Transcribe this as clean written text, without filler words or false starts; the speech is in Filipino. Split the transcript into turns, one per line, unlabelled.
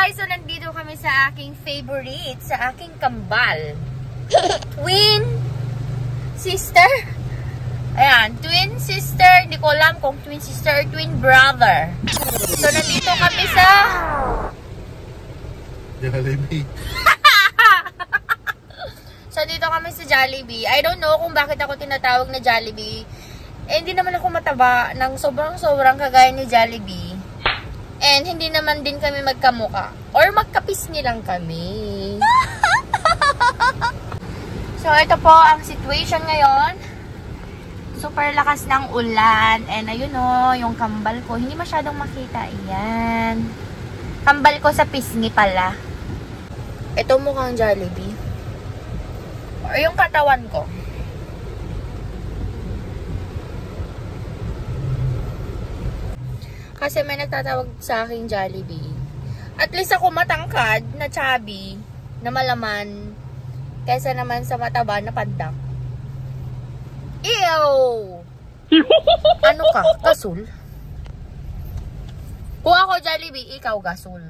guys, so nandito kami sa aking favorite, sa aking kambal. Twin sister. Ayan, twin sister. Hindi ko alam kung twin sister or twin brother. So nandito kami sa
Jollibee.
So dito kami sa Jollibee. I don't know kung bakit ako tinatawag na Jollibee. Eh, hindi naman ako mataba ng sobrang kagaya ni Jollibee. And hindi naman din kami magkamuka. Or magkapisngi lang kami. So, ito po ang situation ngayon. Super lakas ng ulan. And ayun o, yung kambal ko. Hindi masyadong makita. Ayan. Kambal ko sa pisngi pala. Ito mukhang Jollibee. Or yung katawan ko. Kasi may nagtatawag sa akin Jollibee. At least ako matangkad na chubby, na malaman, kaysa naman sa mataba na pandak. Ew! Ano ka? Gasol? Kung ako Jollibee, ikaw gasol.